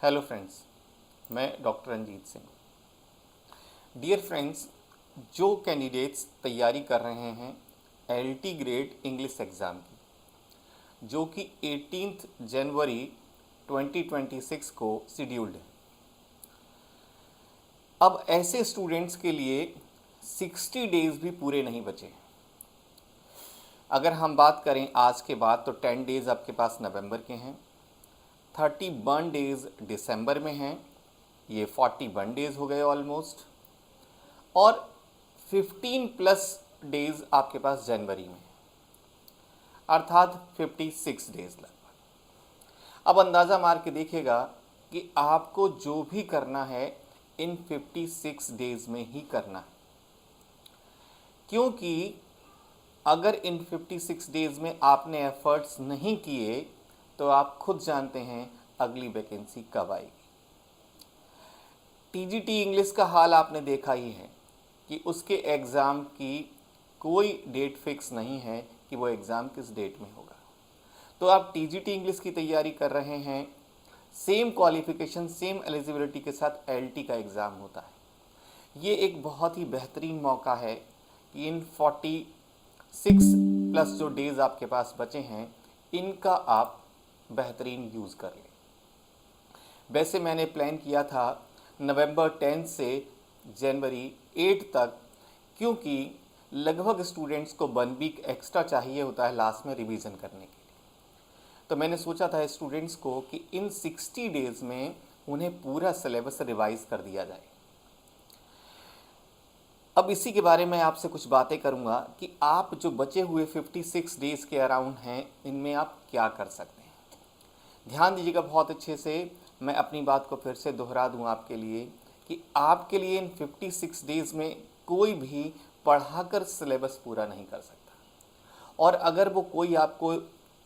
Hello friends, मैं doctor Ranjit Singh. Dear friends, जो candidates तैयारी कर रहे हैं एलटी ग्रेड इंग्लिश एग्ज़ाम की, जो कि 18 जनवरी 2026 को शेड्यूल्ड है, अब ऐसे स्टूडेंट्स के लिए 60 डेज़ भी पूरे नहीं बचे। अगर हम बात करें आज के बाद तो 10 डेज़ आपके पास नवंबर के हैं, 31 डेज़ दिसंबर में हैं, ये 41 डेज़ हो गए ऑलमोस्ट, और 15 प्लस डेज़ आपके पास जनवरी में, अर्थात 56 डेज़ लगभग। अब अंदाज़ा मार के देखिएगा कि आपको जो भी करना है इन 56 डेज़ में ही करना है, क्योंकि अगर इन 56 डेज़ में आपने एफर्ट्स नहीं किए तो आप खुद जानते हैं अगली वैकेंसी कब आएगी। टीजीटी इंग्लिश का हाल आपने देखा ही है कि उसके एग्ज़ाम की कोई डेट फिक्स नहीं है कि वो एग्ज़ाम किस डेट में होगा। तो आप टीजीटी इंग्लिश की तैयारी कर रहे हैं, सेम क्वालिफ़िकेशन सेम एलिजिबिलिटी के साथ एलटी का एग्ज़ाम होता है। ये एक बहुत ही बेहतरीन मौका है कि इन 46 प्लस जो डेज़ आपके पास बचे हैं इनका आप बेहतरीन यूज़ कर लें। वैसे मैंने प्लान किया था नवंबर 10 से जनवरी 8 तक, क्योंकि लगभग स्टूडेंट्स को 1 वीक एक्स्ट्रा चाहिए होता है लास्ट में रिवीजन करने के लिए। तो मैंने सोचा था स्टूडेंट्स को कि इन 60 डेज़ में उन्हें पूरा सिलेबस रिवाइज कर दिया जाए। अब इसी के बारे में आपसे कुछ बातें करूंगा कि आप जो बचे हुए 56 डेज़ के अराउंड हैं इनमें आप क्या कर सकते हैं। ध्यान दीजिएगा बहुत अच्छे से, मैं अपनी बात को फिर से दोहरा दूं आपके लिए कि आपके लिए इन 56 डेज़ में कोई भी पढ़ाकर सिलेबस पूरा नहीं कर सकता, और अगर वो कोई आपको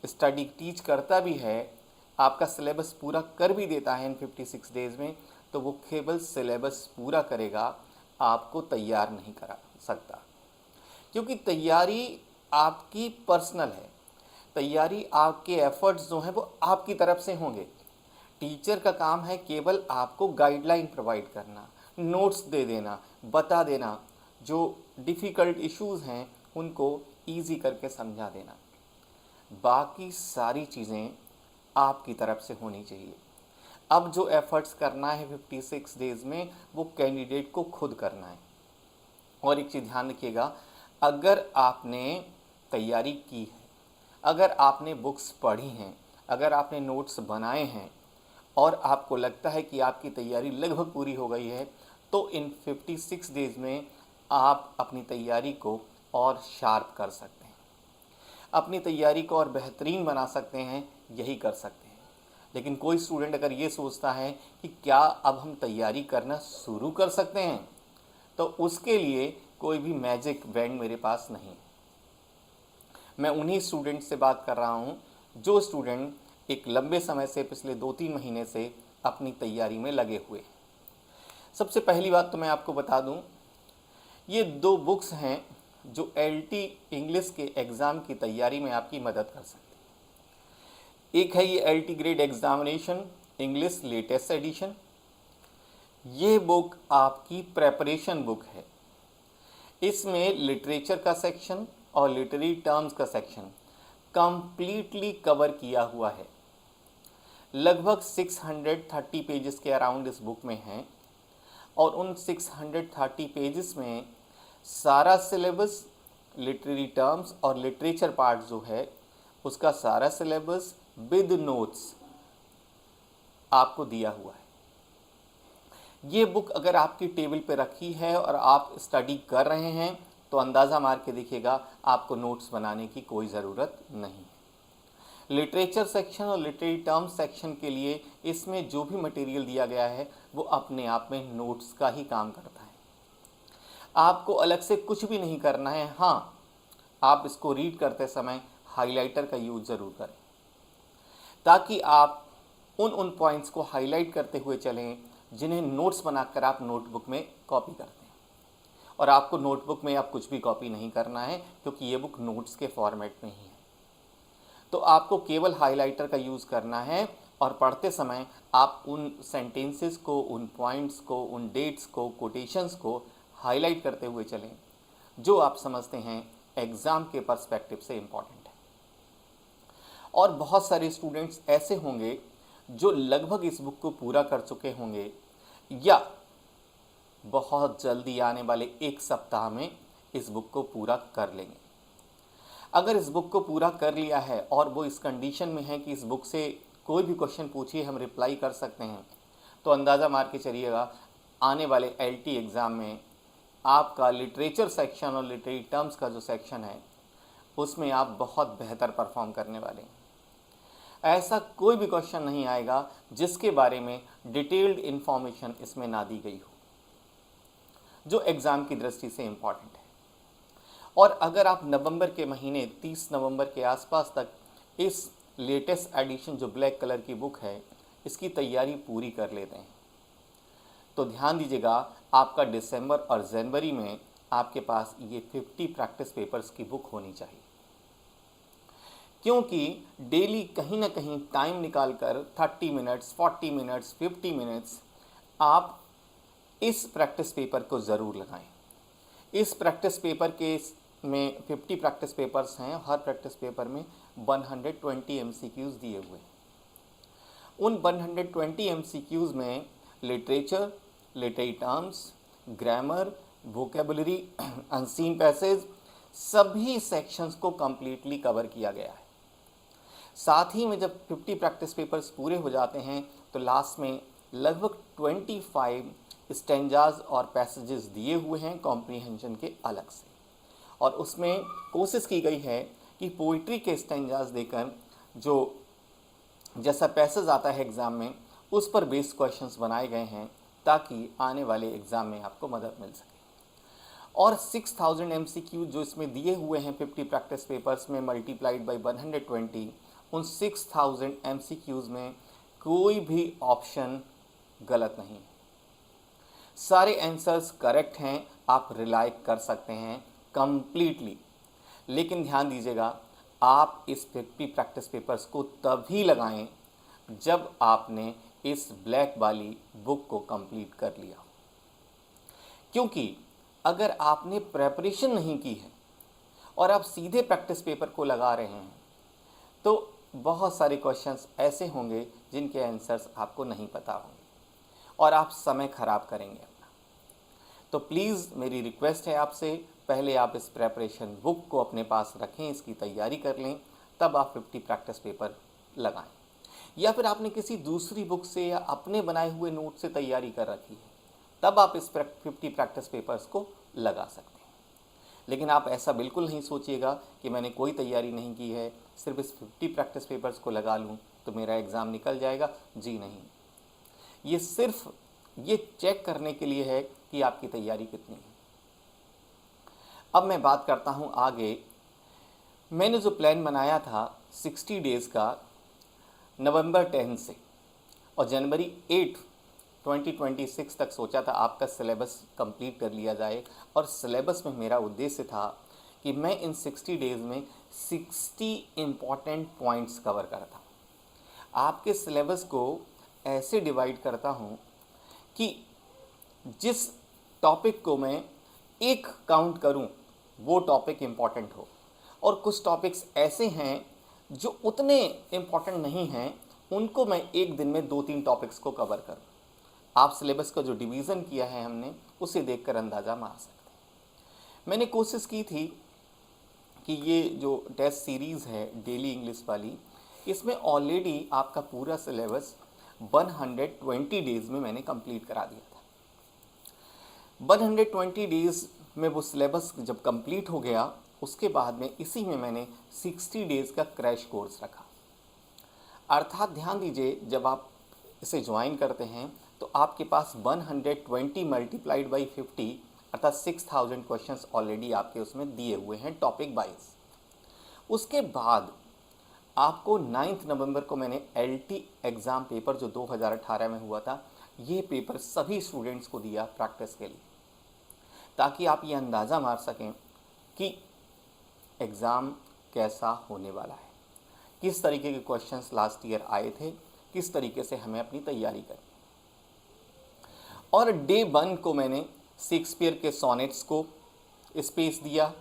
स्टडी टीच करता भी है, आपका सिलेबस पूरा कर भी देता है इन 56 डेज़ में, तो वो केवल सिलेबस पूरा करेगा, आपको तैयार नहीं करा सकता। क्योंकि तैयारी आपकी पर्सनल है, तैयारी आपके एफर्ट्स जो हैं वो आपकी तरफ से होंगे। टीचर का काम है केवल आपको गाइडलाइन प्रोवाइड करना, नोट्स दे देना, बता देना, जो डिफ़िकल्ट इश्यूज़ हैं उनको ईजी करके समझा देना। बाकी सारी चीज़ें आपकी तरफ से होनी चाहिए। अब जो एफ़र्ट्स करना है 56 डेज़ में वो कैंडिडेट को खुद करना है। और एक चीज़ ध्यान रखिएगा, अगर आपने तैयारी की है, अगर आपने बुक्स पढ़ी हैं, अगर आपने नोट्स बनाए हैं और आपको लगता है कि आपकी तैयारी लगभग पूरी हो गई है, तो इन 56 डेज़ में आप अपनी तैयारी को और शार्प कर सकते हैं, अपनी तैयारी को और बेहतरीन बना सकते हैं, यही कर सकते हैं। लेकिन कोई स्टूडेंट अगर ये सोचता है कि क्या अब हम तैयारी करना शुरू कर सकते हैं, तो उसके लिए कोई भी मैजिक बैंड मेरे पास नहीं। मैं उन्हीं स्टूडेंट से बात कर रहा हूँ जो स्टूडेंट एक लंबे समय से, पिछले 2-3 महीने से अपनी तैयारी में लगे हुए हैं। सबसे पहली बात तो मैं आपको बता दूँ, ये 2 बुक्स हैं जो एलटी इंग्लिश के एग्ज़ाम की तैयारी में आपकी मदद कर सकती है। एक है ये LT grade examination English latest edition. ये बुक आपकी प्रेपरेशन बुक है। इसमें लिटरेचर का सेक्शन और लिटरेरी टर्म्स का सेक्शन कंप्लीटली कवर किया हुआ है। लगभग 630 पेजेस के अराउंड इस बुक में हैं, और उन 630 पेजेस में सारा सिलेबस, लिटरेरी टर्म्स और लिटरेचर पार्ट जो है उसका सारा सिलेबस विद नोट्स आपको दिया हुआ है। ये बुक अगर आपकी टेबल पे रखी है और आप स्टडी कर रहे हैं तो अंदाज़ा मार के देखिएगा आपको नोट्स बनाने की कोई ज़रूरत नहीं है। लिटरेचर सेक्शन और लिटरेरी टर्म्स सेक्शन के लिए इसमें जो भी मटेरियल दिया गया है वो अपने आप में नोट्स का ही काम करता है। आपको अलग से कुछ भी नहीं करना है। हाँ, आप इसको रीड करते समय हाइलाइटर का यूज़ ज़रूर करें, ताकि आप उन पॉइंट्स को हाईलाइट करते हुए चलें जिन्हें नोट्स बनाकर आप नोटबुक में कॉपी करते हैं। और आपको नोटबुक में आप कुछ भी कॉपी नहीं करना है, क्योंकि ये बुक नोट्स के फॉर्मेट में ही है। तो आपको केवल हाइलाइटर का यूज़ करना है और पढ़ते समय आप उन सेंटेंसेस को, उन पॉइंट्स को, उन डेट्स को, कोटेशंस को हाईलाइट करते हुए चलें जो आप समझते हैं एग्ज़ाम के पर्सपेक्टिव से इम्पॉर्टेंट है। और बहुत सारे स्टूडेंट्स ऐसे होंगे जो लगभग इस बुक को पूरा कर चुके होंगे या बहुत जल्दी आने वाले एक सप्ताह में इस बुक को पूरा कर लेंगे। अगर इस बुक को पूरा कर लिया है और वो इस कंडीशन में है कि इस बुक से कोई भी क्वेश्चन पूछिए हम रिप्लाई कर सकते हैं, तो अंदाज़ा मार के चलिएगा आने वाले LT एग्ज़ाम में आपका लिटरेचर सेक्शन और लिटरेरी टर्म्स का जो सेक्शन है उसमें आप बहुत बेहतर परफॉर्म करने वाले हैं। ऐसा कोई भी क्वेश्चन नहीं आएगा जिसके बारे में डिटेल्ड इन्फॉर्मेशन इसमें ना दी गई हो, जो एग्ज़ाम की दृष्टि से इम्पॉर्टेंट है। और अगर आप नवंबर के महीने 30 नवंबर के आसपास तक इस लेटेस्ट एडिशन जो ब्लैक कलर की बुक है इसकी तैयारी पूरी कर लेते हैं तो ध्यान दीजिएगा आपका दिसंबर और जनवरी में आपके पास ये 50 प्रैक्टिस पेपर्स की बुक होनी चाहिए। क्योंकि डेली कहीं ना कहीं टाइम निकालकर 30 मिनट्स, 40 मिनट्स, 50 मिनट्स आप इस प्रैक्टिस पेपर को ज़रूर लगाएं। इस प्रैक्टिस पेपर के में 50 प्रैक्टिस पेपर्स हैं। हर प्रैक्टिस पेपर में 120 MCQs दिए हुए हैं। उन 120 MCQs में literature, literary terms, grammar, vocabulary, unseen passage सभी सेक्शंस को कम्प्लीटली कवर किया गया है। साथ ही में जब 50 प्रैक्टिस पेपर्स पूरे हो जाते हैं तो लास्ट में लगभग 25 स्टेंजाज और पैसेजेस दिए हुए हैं कॉम्प्रीहेंशन के अलग से, और उसमें कोशिश की गई है कि पोइट्री के स्टेंजाज देकर जो जैसा पैसेज आता है एग्ज़ाम में उस पर बेस्ड क्वेश्चंस बनाए गए हैं ताकि आने वाले एग्ज़ाम में आपको मदद मिल सके। और 6000 MCQ जो इसमें दिए हुए हैं 50 प्रैक्टिस पेपर्स में मल्टीप्लाइड बाई 120, उन 6000 MCQs में कोई भी ऑप्शन गलत नहीं है। सारे आंसर्स करेक्ट हैं, आप रिलाई कर सकते हैं कंप्लीटली। लेकिन ध्यान दीजिएगा आप इस 50 प्रैक्टिस पेपर्स को तभी लगाएं जब आपने इस ब्लैक वाली बुक को कंप्लीट कर लिया। क्योंकि अगर आपने प्रेपरेशन नहीं की है और आप सीधे प्रैक्टिस पेपर को लगा रहे हैं तो बहुत सारे क्वेश्चंस ऐसे होंगे जिनके आंसर्स आपको नहीं पता होंगे और आप समय ख़राब करेंगे अपना। तो प्लीज़ मेरी रिक्वेस्ट है आपसे, पहले आप इस प्रेपरेशन बुक को अपने पास रखें, इसकी तैयारी कर लें, तब आप 50 प्रैक्टिस पेपर लगाएं। या फिर आपने किसी दूसरी बुक से या अपने बनाए हुए नोट से तैयारी कर रखी है, तब आप इस 50 प्रैक्टिस पेपर्स को लगा सकते हैं। लेकिन आप ऐसा बिल्कुल नहीं सोचिएगा कि मैंने कोई तैयारी नहीं की है, सिर्फ इस 50 प्रैक्टिस पेपर्स को लगा लूँ तो मेरा एग्ज़ाम निकल जाएगा। जी नहीं, ये सिर्फ ये चेक करने के लिए है कि आपकी तैयारी कितनी है। अब मैं बात करता हूँ आगे। मैंने जो प्लान बनाया था 60 डेज़ का नवंबर 10 से और जनवरी 8 2026 तक सोचा था आपका सिलेबस कंप्लीट कर लिया जाए, और सिलेबस में मेरा उद्देश्य था कि मैं इन 60 डेज़ में 60 इम्पॉर्टेंट पॉइंट्स कवर करता हूँ। आपके सिलेबस को ऐसे डिवाइड करता हूँ कि जिस टॉपिक को मैं एक काउंट करूँ वो टॉपिक इम्पॉर्टेंट हो, और कुछ टॉपिक्स ऐसे हैं जो उतने इम्पॉर्टेंट नहीं हैं, उनको मैं एक दिन में 2-3 टॉपिक्स को कवर करूँ। आप सिलेबस का जो डिवीज़न किया है हमने उसे देखकर अंदाज़ा मार सकते हैं। मैंने कोशिश की थी कि ये जो टेस्ट सीरीज़ है डेली इंग्लिश वाली, इसमें ऑलरेडी आपका पूरा सिलेबस 120 डेज़ में मैंने कंप्लीट करा दिया था। 120 डेज़ में वो सिलेबस जब कंप्लीट हो गया उसके बाद में इसी में मैंने 60 डेज़ का क्रैश कोर्स रखा। अर्थात ध्यान दीजिए, जब आप इसे ज्वाइन करते हैं तो आपके पास 120 मल्टीप्लाइड बाई 50 अर्थात 6000 क्वेश्चंस ऑलरेडी आपके उसमें दिए हुए हैं टॉपिक वाइज। उसके बाद आपको 9 नवंबर को मैंने LT एग्ज़ाम पेपर जो 2018 में हुआ था, ये पेपर सभी स्टूडेंट्स को दिया प्रैक्टिस के लिए, ताकि आप ये अंदाज़ा मार सकें कि एग्ज़ाम कैसा होने वाला है, किस तरीके के क्वेश्चंस लास्ट ईयर आए थे, किस तरीके से हमें अपनी तैयारी करनी। और डे 1 को मैंने शेक्सपियर के सोनेट्स को स्पेस दिया।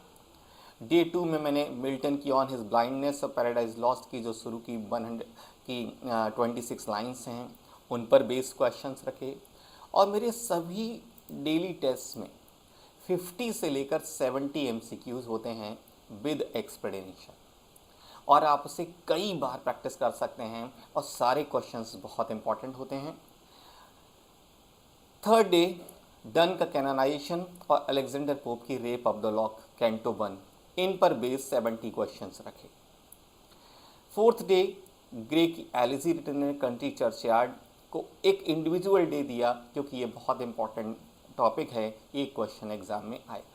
डे 2 में मैंने मिल्टन की ऑन हिज ब्लाइंडनेस और पैराडाइज लॉस्ट की जो शुरू की 100 की 26 लाइन्स हैं उन पर बेस्ड क्वेश्चंस रखे। और मेरे सभी डेली टेस्ट में 50 से लेकर 70 MCQs होते हैं विद एक्सप्लेनेशन, और आप उसे कई बार प्रैक्टिस कर सकते हैं और सारे क्वेश्चंस बहुत इंपॉर्टेंट होते हैं। थर्ड डे डन का कैनोनाइजेशन और अलेक्जेंडर पोप की rape of the lock canto 1, इन पर बेस 70 क्वेश्चंस रखे। फोर्थ डे ग्रे की एलिजी रिटर्न कंट्री चर्चयार्ड को एक इंडिविजुअल डे दिया क्योंकि ये बहुत इंपॉर्टेंट टॉपिक है, एक क्वेश्चन एग्जाम में आएगा।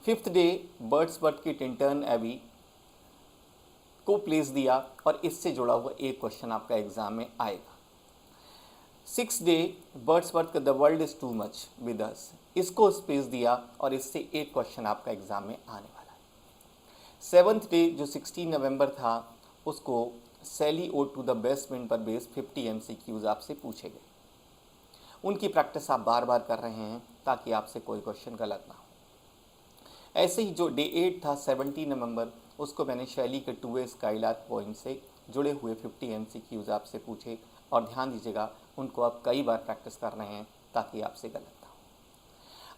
फिफ्थ डे बर्ड्सवर्थ की टिंटर्न एबी को प्लेस दिया और इससे जुड़ा हुआ एक क्वेश्चन आपका एग्जाम में आएगा। सिक्स डे बर्ड्सवर्थ का the world is too much with us, इसको स्पेस दिया और इससे एक क्वेश्चन आपका एग्जाम में आने वाला है। सेवन्थ डे जो 16 नवंबर था उसको सैली ode to the best friend पर बेस 50 MCQs आपसे पूछे गए। उनकी प्रैक्टिस आप बार बार कर रहे हैं ताकि आपसे कोई क्वेश्चन गलत ना हो। ऐसे ही जो डे 8 था 17 नवंबर, उसको मैंने शैली के 2A स्काईलार्क पोएम से जुड़े हुए 50 MCQs आपसे पूछे, और ध्यान दीजिएगा उनको आप कई बार प्रैक्टिस कर रहे हैं ताकि आपसे गलत ना हो।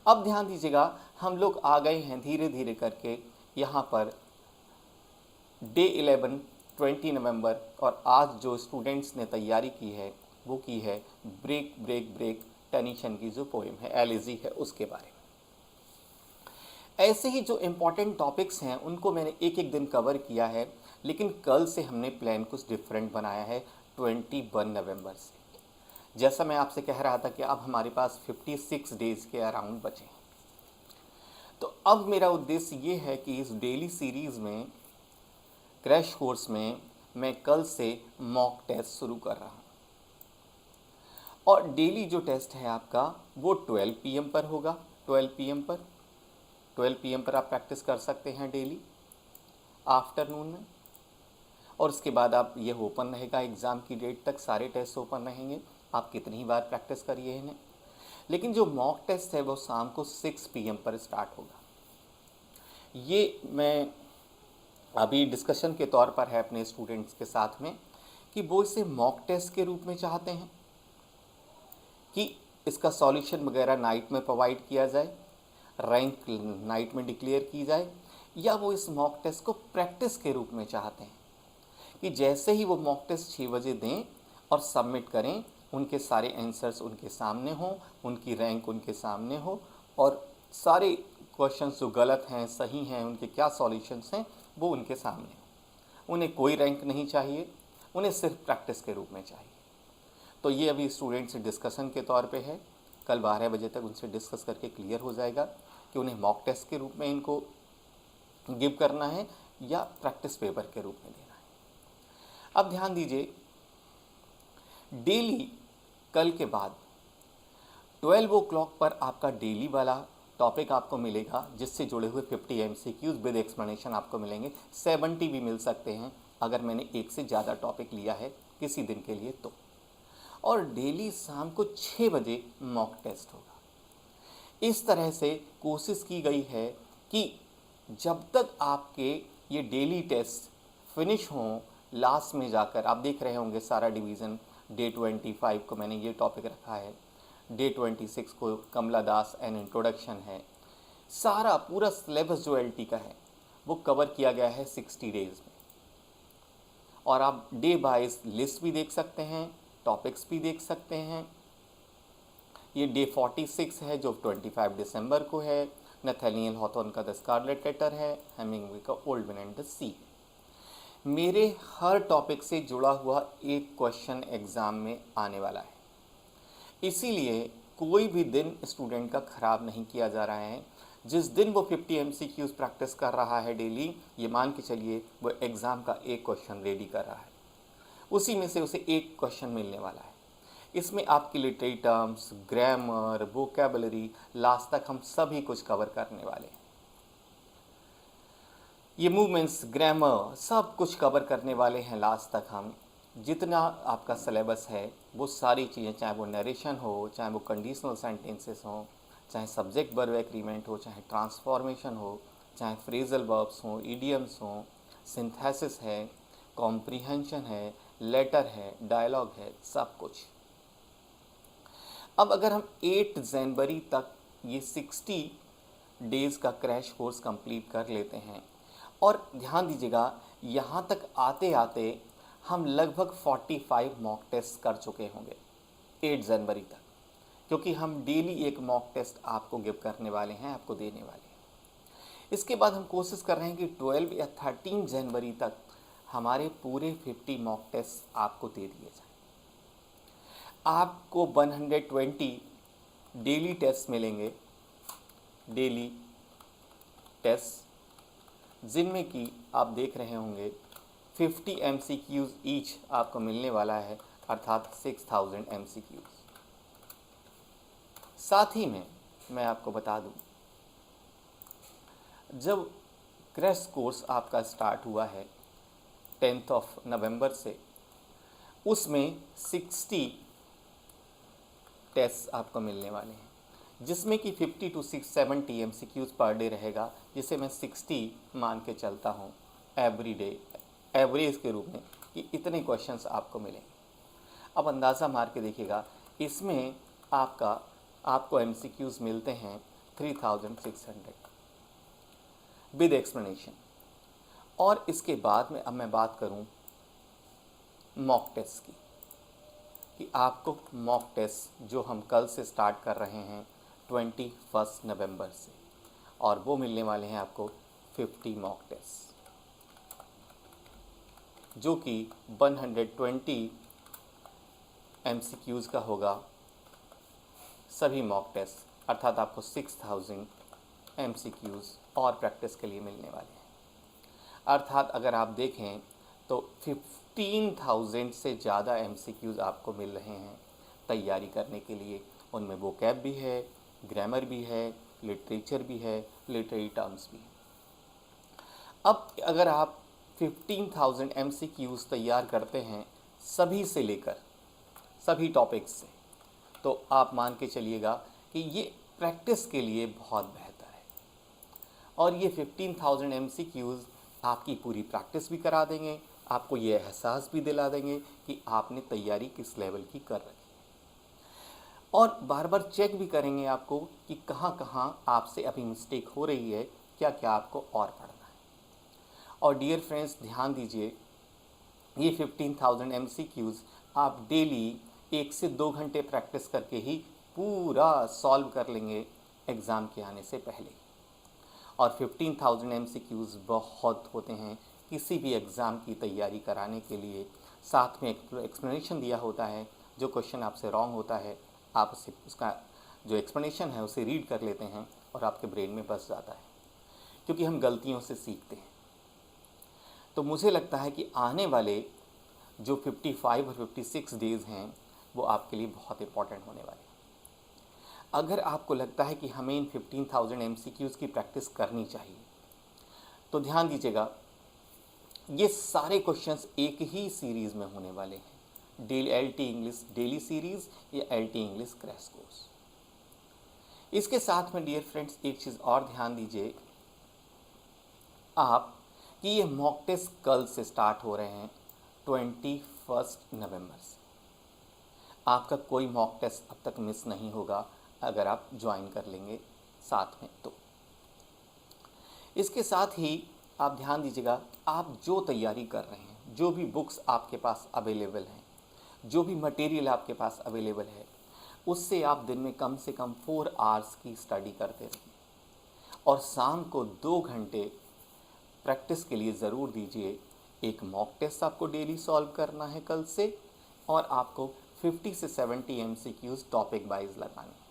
अब ध्यान दीजिएगा हम लोग आ गए हैं धीरे धीरे करके यहाँ पर डे 11 20 नवंबर, और आज जो स्टूडेंट्स ने तैयारी की है वो की है ब्रेक ब्रेक ब्रेक टेनिशन की जो पोएम है, एलिजी है, उसके बारे में। ऐसे ही जो इम्पॉर्टेंट टॉपिक्स हैं उनको मैंने एक एक दिन कवर किया है, लेकिन कल से हमने प्लान कुछ डिफरेंट बनाया है 21 नवंबर से। जैसा मैं आपसे कह रहा था कि अब हमारे पास 56 डेज के अराउंड बचे हैं, तो अब मेरा उद्देश्य ये है कि इस डेली सीरीज़ में क्रैश कोर्स में मैं कल से मॉक टेस्ट शुरू कर रहा हूँ, और डेली जो टेस्ट है आपका वो 12 PM पर होगा। 12 PM पर आप प्रैक्टिस कर सकते हैं डेली आफ्टरनून में, और उसके बाद आप ये ओपन रहेगा एग्ज़ाम की डेट तक, सारे टेस्ट ओपन रहेंगे, आप कितनी बार प्रैक्टिस करिए इन्हें। लेकिन जो मॉक टेस्ट है वो शाम को 6 PM पर स्टार्ट होगा। ये मैं अभी डिस्कशन के तौर पर है अपने स्टूडेंट्स के साथ में कि वो इसे मॉक टेस्ट के रूप में चाहते हैं कि इसका सॉल्यूशन वगैरह नाइट में प्रोवाइड किया जाए, रैंक नाइट में डिक्लेयर की जाए, या वो इस मॉक टेस्ट को प्रैक्टिस के रूप में चाहते हैं कि जैसे ही वो मॉक टेस्ट 6 बजे दें और सबमिट करें, उनके सारे आंसर्स उनके सामने हों, उनकी रैंक उनके सामने हो, और सारे क्वेश्चंस जो गलत हैं सही हैं उनके क्या सॉल्यूशंस हैं वो उनके सामने हो। उन्हें कोई रैंक नहीं चाहिए, उन्हें सिर्फ प्रैक्टिस के रूप में चाहिए। तो ये अभी स्टूडेंट से डिस्कशन के तौर पे है, कल 12 बजे तक उनसे डिस्कस करके क्लियर हो जाएगा कि उन्हें मॉक टेस्ट के रूप में इनको गिव करना है या प्रैक्टिस पेपर के रूप में देना है। अब ध्यान दीजिए, डेली कल के बाद 12 o'clock पर आपका डेली वाला टॉपिक आपको मिलेगा, जिससे जुड़े हुए 50 MCQs विद एक्सप्लेनेशन आपको मिलेंगे। 70 भी मिल सकते हैं अगर मैंने एक से ज़्यादा टॉपिक लिया है किसी दिन के लिए तो। और डेली शाम को 6 बजे मॉक टेस्ट होगा। इस तरह से कोशिश की गई है कि जब तक आपके ये डेली टेस्ट फिनिश हों, लास्ट में जाकर आप देख रहे होंगे सारा डिवीज़न, डे 25 को मैंने ये टॉपिक रखा है, डे 26 को कमला दास एंड इंट्रोडक्शन है, सारा पूरा सिलेबस जो LT का है वो कवर किया गया है 60 डेज़ में। और आप डे वाइज लिस्ट भी देख सकते हैं, टॉपिक्स भी देख सकते हैं। ये डे 46 है जो 25 दिसंबर को है, नथानियल हॉथॉर्न का द स्कारलेट लेटर है, हेमिंग्वे का ओल्ड मैन एंड द सी। मेरे हर टॉपिक से जुड़ा हुआ एक क्वेश्चन एग्ज़ाम में आने वाला है, इसीलिए कोई भी दिन स्टूडेंट का ख़राब नहीं किया जा रहा है। जिस दिन वो 50 MCQs प्रैक्टिस कर रहा है डेली, ये मान के चलिए वो एग्ज़ाम का एक क्वेश्चन रेडी कर रहा है, उसी में से उसे एक क्वेश्चन मिलने वाला है। इसमें आपकी literary terms, grammar, vocabulary, last तक हम सभी कुछ कवर करने वाले हैं। ये मूवमेंट्स, ग्रामर, सब कुछ कवर करने वाले हैं लास्ट तक हम। जितना आपका सिलेबस है वो सारी चीज़ें, चाहे वो नरेशन हो, चाहे वो कंडीशनल सेंटेंसेस हो, चाहे सब्जेक्ट वर्ब एग्रीमेंट हो, चाहे ट्रांसफॉर्मेशन हो, चाहे फ्रेजल वर्ब्स हो, इडियम्स हो, सिंथेसिस है, कॉम्प्रिहेंशन है, लेटर है, डायलॉग है, सब कुछ। अब अगर हम 8 जनवरी तक ये 60 डेज़ का क्रैश कोर्स कंप्लीट कर लेते हैं, और ध्यान दीजिएगा यहाँ तक आते आते हम लगभग 45 मॉक टेस्ट कर चुके होंगे 8 जनवरी तक, क्योंकि हम डेली एक मॉक टेस्ट आपको गिव करने वाले हैं, आपको देने वाले हैं। इसके बाद हम कोशिश कर रहे हैं कि 12 या 13 जनवरी तक हमारे पूरे 50 मॉक टेस्ट आपको दे दिए जाए। आपको 120 डेली टेस्ट मिलेंगे, डेली टेस्ट, जिनमें कि आप देख रहे होंगे 50 MCQs ईच आपको मिलने वाला है, अर्थात 6000 MCQs। साथ ही में मैं आपको बता दूं, जब क्रैश कोर्स आपका स्टार्ट हुआ है 10 नवंबर से, उसमें 60 टेस्ट आपको मिलने वाले हैं, जिसमें कि 50 to 70 MCQs पर डे रहेगा, जिसे मैं 60 मान के चलता हूँ एवरी डे, एवरेज के रूप में, कि इतने क्वेश्चंस आपको मिलेंगे। अब अंदाज़ा मार के देखिएगा, इसमें आपको MCQs मिलते हैं 3600 विद एक्सप्लेनेशन। और इसके बाद में अब मैं बात करूं मॉक टेस्ट की, कि आपको मॉक टेस्ट जो हम कल से स्टार्ट कर रहे हैं 21 नवंबर से, और वो मिलने वाले हैं आपको 50 मॉक टेस्ट, जो कि 120 MCQs का होगा सभी मॉक टेस्ट, अर्थात आपको 6000 MCQs और प्रैक्टिस के लिए मिलने वाले हैं। अर्थात अगर आप देखें तो 15,000 से ज़्यादा MCQs आपको मिल रहे हैं तैयारी करने के लिए। उनमें वोकैब भी है, ग्रामर भी है, लिटरेचर भी है, लिटरेरी टर्म्स भी है। अब अगर आप 15,000 MCQs तैयार करते हैं सभी से लेकर सभी टॉपिक्स से, तो आप मान के चलिएगा कि ये प्रैक्टिस के लिए बहुत बेहतर है। और ये 15,000 MCQs आपकी पूरी प्रैक्टिस भी करा देंगे, आपको ये एहसास भी दिला देंगे कि आपने तैयारी किस लेवल की कर रखी है, और बार बार चेक भी करेंगे आपको कि कहाँ कहाँ आपसे अभी मिस्टेक हो रही है, क्या क्या आपको और पढ़ना है। और डियर फ्रेंड्स, ध्यान दीजिए, ये 15,000 MCQs आप डेली 1 से 2 घंटे प्रैक्टिस करके ही पूरा सॉल्व कर लेंगे एग्ज़ाम के आने से पहले। और 15,000 MCQs बहुत होते हैं किसी भी एग्ज़ाम की तैयारी कराने के लिए। साथ में एक्सप्लेनेशन दिया होता है, जो क्वेश्चन आपसे रॉन्ग होता है आप उसका जो एक्सप्लेनेशन है उसे रीड कर लेते हैं और आपके ब्रेन में बस जाता है, क्योंकि हम गलतियों से सीखते हैं। तो मुझे लगता है कि आने वाले जो 55 और 56 डेज़ हैं वो आपके लिए बहुत इंपॉर्टेंट होने वाले हैं। अगर आपको लगता है कि हमें इन 15,000 MCQs की प्रैक्टिस करनी चाहिए, तो ध्यान दीजिएगा, ये सारे क्वेश्चंस एक ही सीरीज़ में होने वाले हैं, daily LT English daily series या LT इंग्लिश क्रैश कोर्स। इसके साथ में डियर फ्रेंड्स एक चीज़ और ध्यान दीजिए आप, कि ये मॉक टेस्ट कल से स्टार्ट हो रहे हैं 21 नवंबर से। आपका कोई मॉक टेस्ट अब तक मिस नहीं होगा अगर आप ज्वाइन कर लेंगे साथ में तो। इसके साथ ही आप ध्यान दीजिएगा, आप जो तैयारी कर रहे हैं, जो भी बुक्स आपके पास अवेलेबल हैं, जो भी मटेरियल आपके पास अवेलेबल है, उससे आप दिन में कम से कम 4 आवर्स की स्टडी करते रहिए, और शाम को 2 घंटे प्रैक्टिस के लिए ज़रूर दीजिए। एक मॉक टेस्ट आपको डेली सॉल्व करना है कल से, और आपको 50 से 70 MCQs टॉपिक वाइज लगाने हैं,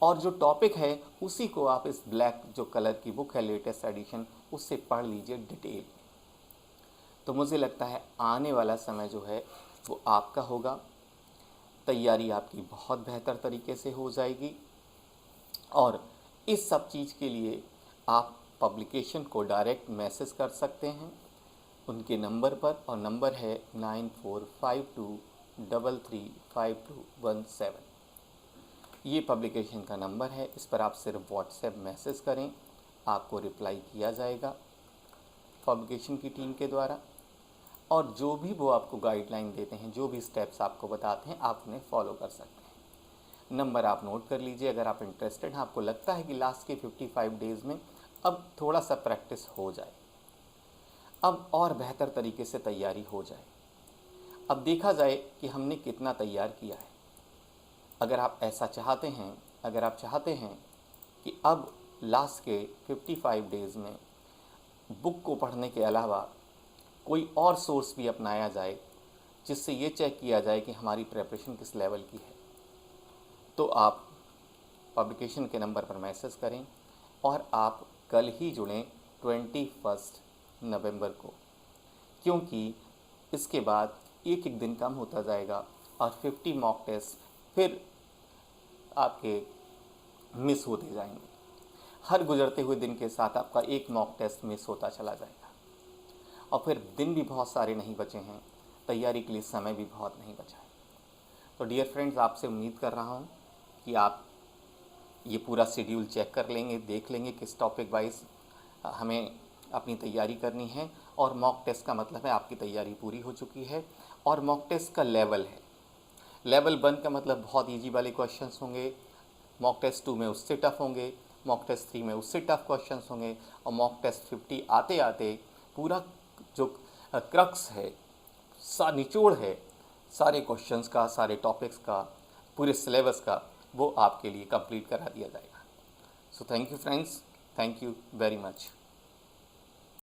और जो टॉपिक है उसी को आप इस ब्लैक जो कलर की बुक है लेटेस्ट एडिशन, उससे पढ़ लीजिए डिटेल। तो मुझे लगता है आने वाला समय जो है वो आपका होगा, तैयारी आपकी बहुत बेहतर तरीके से हो जाएगी। और इस सब चीज़ के लिए आप पब्लिकेशन को डायरेक्ट मैसेज कर सकते हैं उनके नंबर पर, और नंबर है 9452335217। ये पब्लिकेशन का नंबर है, इस पर आप सिर्फ व्हाट्सएप मैसेज करें, आपको रिप्लाई किया जाएगा पब्लिकेशन की टीम के द्वारा। और जो भी वो आपको गाइडलाइन देते हैं, जो भी स्टेप्स आपको बताते हैं, आप उन्हें फॉलो कर सकते हैं। नंबर आप नोट कर लीजिए अगर आप इंटरेस्टेड हैं, आपको लगता है कि लास्ट के 55 डेज़ में अब थोड़ा सा प्रैक्टिस हो जाए, अब और बेहतर तरीके से तैयारी हो जाए, अब देखा जाए कि हमने कितना तैयार किया है। अगर आप ऐसा चाहते हैं, अगर आप चाहते हैं कि अब लास्ट के 55 डेज़ में बुक को पढ़ने के अलावा कोई और सोर्स भी अपनाया जाए जिससे ये चेक किया जाए कि हमारी प्रिपरेशन किस लेवल की है, तो आप पब्लिकेशन के नंबर पर मैसेज करें और आप कल ही जुड़ें 21 नवंबर को, क्योंकि इसके बाद एक एक दिन कम होता जाएगा और 50 मॉक टेस्ट फिर आपके मिस होते जाएंगे। हर गुजरते हुए दिन के साथ आपका एक मॉक टेस्ट मिस होता चला जाएगा और फिर दिन भी बहुत सारे नहीं बचे हैं, तैयारी के लिए समय भी बहुत नहीं बचा है। तो डियर फ्रेंड्स, आपसे उम्मीद कर रहा हूँ कि आप ये पूरा शेड्यूल चेक कर लेंगे, देख लेंगे किस टॉपिक वाइज हमें अपनी तैयारी करनी है। और मॉक टेस्ट का मतलब है आपकी तैयारी पूरी हो चुकी है और मॉक टेस्ट का लेवल है। लेवल 1 का मतलब बहुत ईजी वाले क्वेश्चंस होंगे, मॉक टेस्ट 2 में उससे टफ होंगे, मॉक टेस्ट 3 में उससे टफ क्वेश्चंस होंगे, और मॉक टेस्ट 50 आते आते पूरा जो क्रक्स है, निचोड़ है सारे क्वेश्चंस का, सारे टॉपिक्स का, पूरे सिलेबस का, वो आपके लिए कंप्लीट करा दिया जाएगा। So thank you friends, thank you very much.